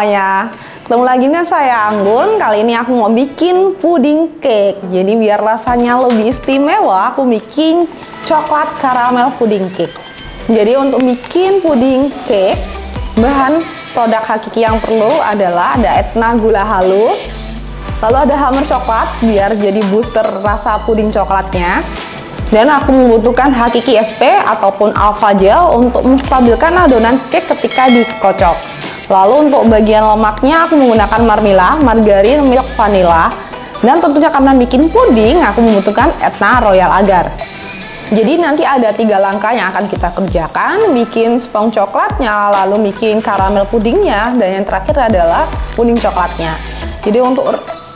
semuanya, ketemu lagi dengan saya Anggun. Kali ini aku mau bikin puding cake. Jadi biar rasanya lebih istimewa, aku bikin coklat karamel puding cake. Jadi untuk bikin puding cake, bahan produk hakiki yang perlu adalah ada Etna gula halus, lalu ada hammer coklat biar jadi booster rasa puding coklatnya. Dan aku membutuhkan hakiki SP ataupun alpha gel untuk menstabilkan adonan cake ketika dikocok. Lalu untuk bagian lemaknya aku menggunakan marmila, margarin, milk vanilla. Dan tentunya karena bikin puding aku membutuhkan Etna Royal Agar. Jadi nanti ada 3 langkah yang akan kita kerjakan, bikin spong coklatnya, lalu bikin karamel pudingnya, dan yang terakhir adalah puding coklatnya. Jadi untuk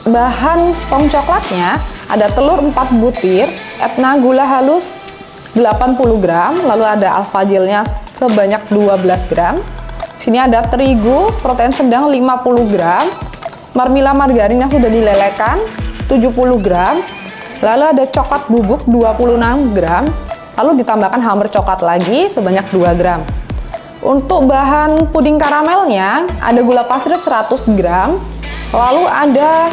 bahan spong coklatnya ada telur 4 butir, Etna gula halus 80 gram, lalu ada alpha gelnya sebanyak 12 gram. Sini ada terigu protein sedang 50 gram, marmila margarin yang sudah dilelehkan 70 gram, lalu ada coklat bubuk 26 gram, lalu ditambahkan hammer coklat lagi sebanyak 2 gram. Untuk bahan puding karamelnya ada gula pasir 100 gram, lalu ada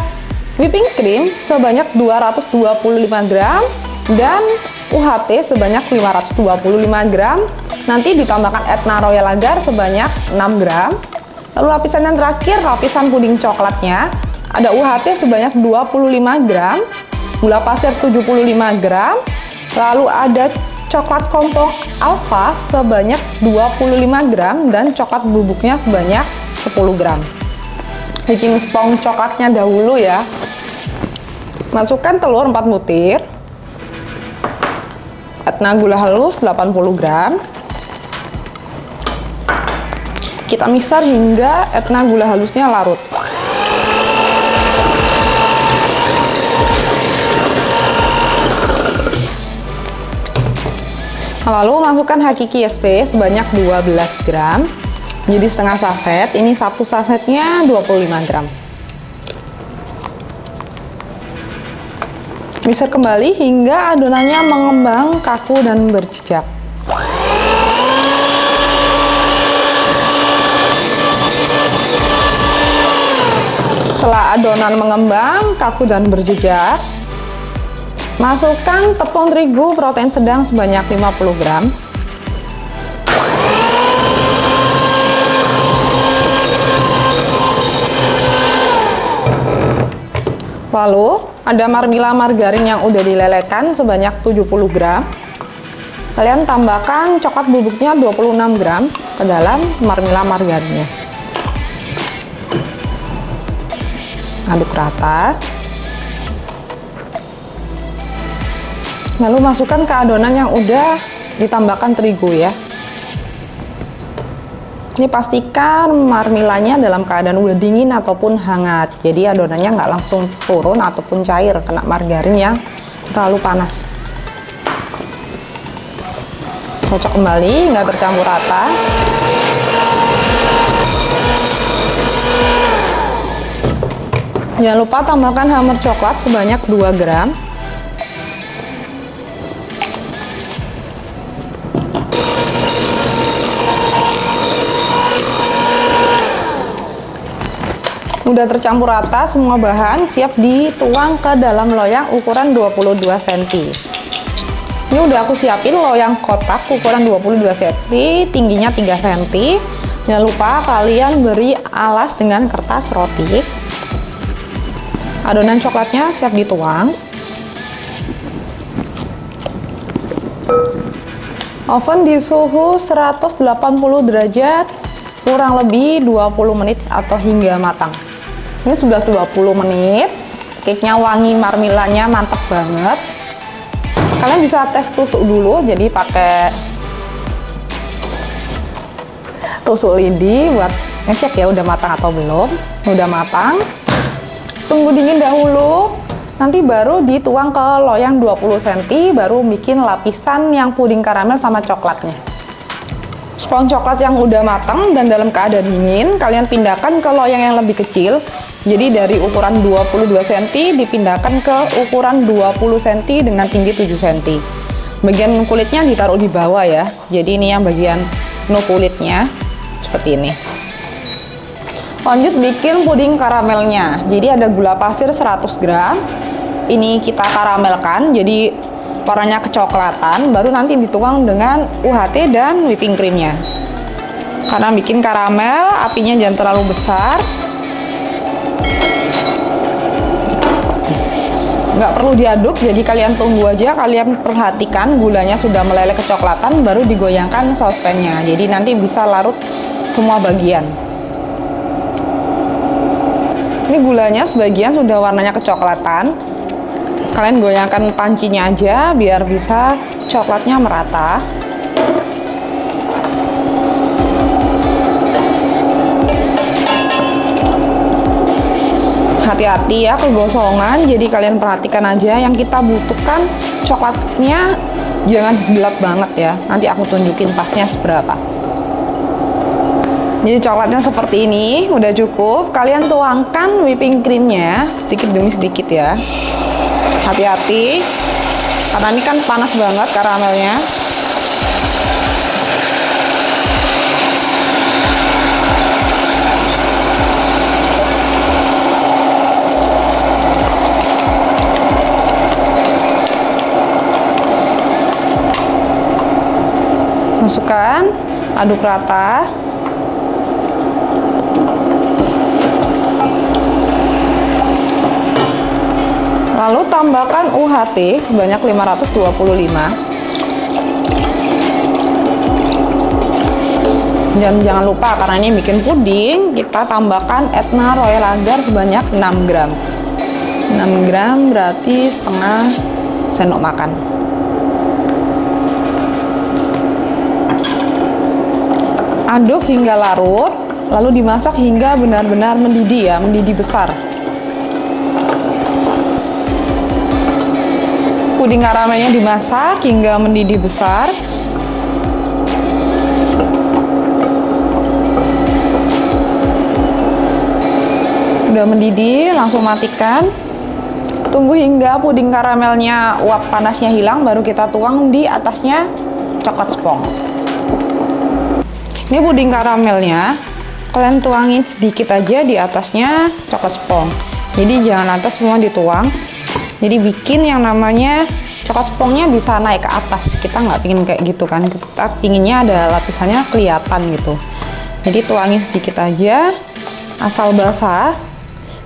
whipping cream sebanyak 225 gram dan UHT sebanyak 525 gram. Nanti ditambahkan Etna Royal Agar sebanyak 6 gram. Lalu lapisan yang terakhir, lapisan puding coklatnya ada UHT sebanyak 25 gram, gula pasir 75 gram, lalu ada coklat kompong alpha sebanyak 25 gram dan coklat bubuknya sebanyak 10 gram. Bikin spong coklatnya dahulu ya. Masukkan telur 4 butir, Etna gula halus 80 gram. Kita mixer hingga Etna gula halusnya larut. Lalu masukkan hakiki SP sebanyak 12 gram. Jadi setengah saset, ini satu sasetnya 25 gram. Mixer kembali hingga adonannya mengembang, kaku, dan berjejak. Setelah adonan mengembang, kaku, dan berjejak, masukkan tepung terigu protein sedang sebanyak 50 gram. Lalu ada marmila margarin yang udah dilelehkan sebanyak 70 gram. Kalian tambahkan coklat bubuknya 26 gram ke dalam marmila margarinnya. Aduk rata. Lalu masukkan ke adonan yang udah ditambahkan terigu ya. Ini pastikan marmilanya dalam keadaan udah dingin ataupun hangat. Jadi adonannya nggak langsung turun ataupun cair kena margarin yang terlalu panas. Kocok kembali, nggak tercampur rata. Jangan lupa tambahkan hammer coklat sebanyak 2 gram. Udah tercampur rata semua bahan, siap dituang ke dalam loyang ukuran 22 cm. Ini udah aku siapin loyang kotak ukuran 22 cm, tingginya 3 cm. Jangan lupa kalian beri alas dengan kertas roti. Adonan coklatnya siap dituang. Oven di suhu 180 derajat kurang lebih 20 menit atau hingga matang. Ini sudah 20 menit, cake-nya wangi, marmilanya mantap banget. Kalian bisa tes tusuk dulu, jadi pakai tusuk lidi buat ngecek ya udah matang atau belum. Udah matang, tunggu dingin dahulu, nanti baru dituang ke loyang 20 cm, baru bikin lapisan yang puding karamel sama coklatnya. Spong coklat yang udah matang dan dalam keadaan dingin, kalian pindahkan ke loyang yang lebih kecil. Jadi dari ukuran 22 cm dipindahkan ke ukuran 20 cm dengan tinggi 7 cm. Bagian kulitnya ditaruh di bawah ya. Jadi ini yang bagian no kulitnya seperti ini. Lanjut bikin puding karamelnya. Jadi ada gula pasir 100 gram. Ini kita karamelkan, jadi warnanya kecoklatan, baru nanti dituang dengan UHT dan whipping creamnya. Karena bikin karamel, apinya jangan terlalu besar. Nggak perlu diaduk, jadi kalian tunggu aja, kalian perhatikan gulanya sudah meleleh kecoklatan, baru digoyangkan saucepannya. Jadi nanti bisa larut semua bagian. Ini gulanya sebagian sudah warnanya kecoklatan. Kalian goyangkan pancinya aja biar bisa coklatnya merata. Hati-hati ya kegosongan, jadi kalian perhatikan aja. Yang kita butuhkan coklatnya jangan gelap banget ya. Nanti aku tunjukin pasnya seberapa. Jadi coklatnya seperti ini, udah cukup. Kalian tuangkan whipping creamnya sedikit demi sedikit ya. Hati-hati, karena ini kan panas banget karamelnya. Masukkan, aduk rata. Lalu tambahkan UHT sebanyak 525. Jangan lupa, karena ini bikin puding, kita tambahkan Etna Royal Agar sebanyak 6 gram. 6 gram berarti setengah sendok makan. Aduk hingga larut, lalu dimasak hingga benar-benar mendidih ya, mendidih besar. Puding karamelnya dimasak hingga mendidih besar. Udah mendidih, langsung matikan. Tunggu hingga puding karamelnya uap panasnya hilang, baru kita tuang di atasnya coklat spong. Ini puding karamelnya, kalian tuangin sedikit aja di atasnya coklat spong. Jadi jangan atas semua dituang. Jadi bikin yang namanya coklat spongnya bisa naik ke atas. Kita nggak pingin kayak gitu kan, kita pinginnya ada lapisannya kelihatan gitu. Jadi tuangin sedikit aja, asal basah.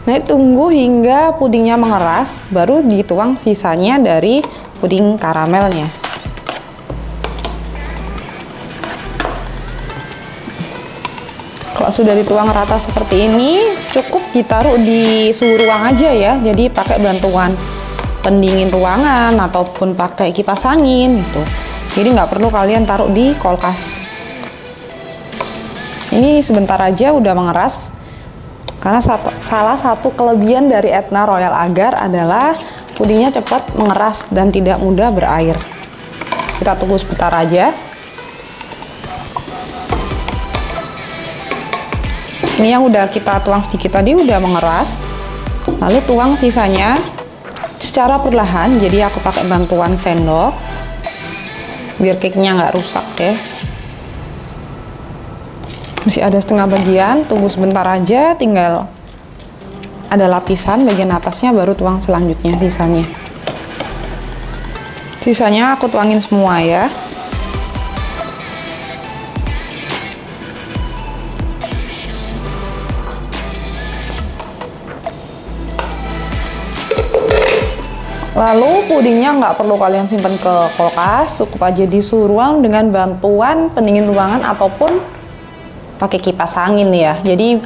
Nah, tunggu hingga pudingnya mengeras, baru dituang sisanya dari puding karamelnya. Kalau sudah dituang rata seperti ini, cukup ditaruh di suhu ruang aja ya. Jadi pakai bantuan pendingin ruangan ataupun pakai kipas angin gitu. Jadi nggak perlu kalian taruh di kulkas. Ini sebentar aja udah mengeras. Karena salah satu kelebihan dari Etna Royal Agar adalah pudingnya cepat mengeras dan tidak mudah berair. Kita tunggu sebentar aja. Ini yang udah kita tuang sedikit tadi udah mengeras. Lalu tuang sisanya secara perlahan, jadi aku pakai bantuan sendok biar cake-nya nggak rusak deh. Masih ada setengah bagian, tunggu sebentar aja, tinggal ada lapisan bagian atasnya, baru tuang selanjutnya sisanya. Sisanya aku tuangin semua ya. Lalu pudingnya nggak perlu kalian simpan ke kulkas, cukup aja di suhu ruang dengan bantuan pendingin ruangan ataupun pakai kipas angin ya. Jadi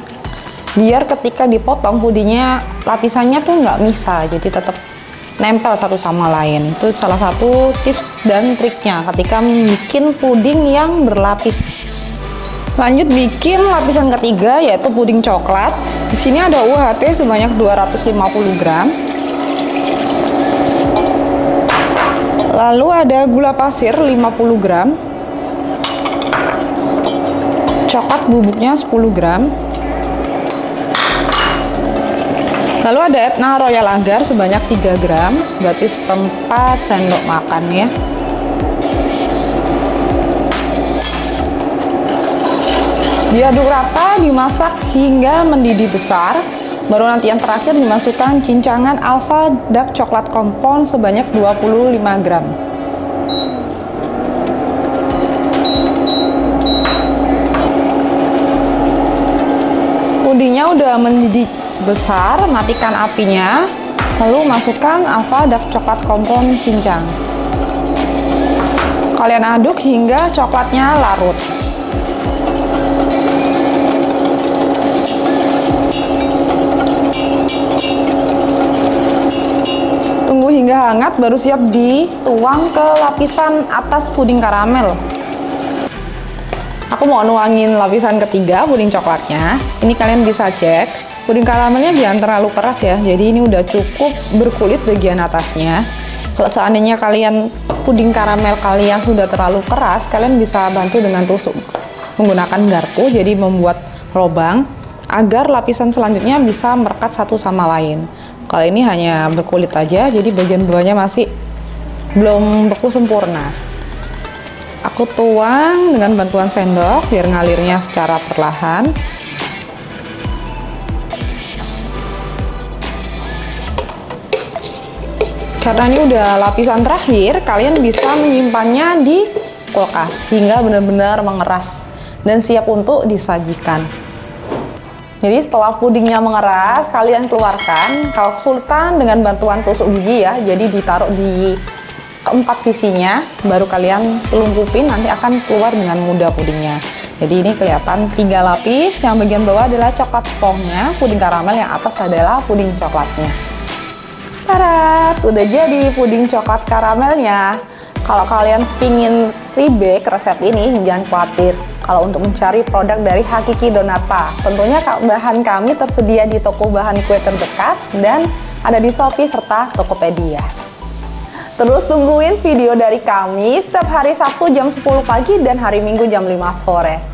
biar ketika dipotong pudingnya lapisannya tuh nggak misah, jadi tetap nempel satu sama lain. Itu salah satu tips dan triknya ketika bikin puding yang berlapis. Lanjut bikin lapisan ketiga, yaitu puding coklat. Di sini ada UHT sebanyak 250 gram. Lalu ada gula pasir 50 gram, coklat bubuknya 10 gram, lalu ada Etna Royal Agar sebanyak 3 gram, berarti seperempat sendok makan ya. Diaduk rata, dimasak hingga mendidih besar. Baru nanti yang terakhir dimasukkan cincangan Alpha Dark Coklat Compound sebanyak 25 gram. Pudingnya udah mendidih besar, matikan apinya. Lalu masukkan Alpha Dark Coklat Compound cincang. Kalian aduk hingga coklatnya larut. Tunggu hingga hangat baru siap dituang ke lapisan atas puding karamel. Aku mau nuangin lapisan ketiga puding coklatnya. Ini kalian bisa cek, puding karamelnya jangan terlalu keras ya. Jadi ini udah cukup berkulit bagian atasnya. Kalau seandainya kalian puding karamel kalian sudah terlalu keras, kalian bisa bantu dengan tusuk menggunakan garpu, jadi membuat lubang agar lapisan selanjutnya bisa merekat satu sama lain. Kalau ini hanya berkulit aja, jadi bagian bawahnya masih belum beku sempurna. Aku tuang dengan bantuan sendok biar ngalirnya secara perlahan. Karena ini udah lapisan terakhir, kalian bisa menyimpannya di kulkas hingga benar-benar mengeras dan siap untuk disajikan. Jadi setelah pudingnya mengeras, kalian keluarkan. Kalau kesulitan dengan bantuan tusuk gigi ya, jadi ditaruh di keempat sisinya, baru kalian lumpupin, nanti akan keluar dengan mudah pudingnya. Jadi ini kelihatan 3 lapis, yang bagian bawah adalah coklat spongnya, puding karamel, yang atas adalah puding coklatnya. Tarat, udah jadi puding coklat karamelnya. Kalau kalian pingin rebake resep ini, jangan khawatir. Kalau untuk mencari produk dari Hakiki Donata, tentunya bahan kami tersedia di toko bahan kue terdekat dan ada di Shopee serta Tokopedia. Terus tungguin video dari kami setiap hari Sabtu jam 10 pagi dan hari Minggu jam 5 sore.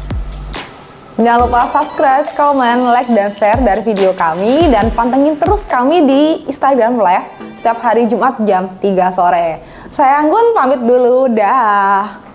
Jangan lupa subscribe, comment, like, dan share dari video kami, dan pantengin terus kami di Instagram Live setiap hari Jumat jam 3 sore. Saya Anggun pamit dulu, dah.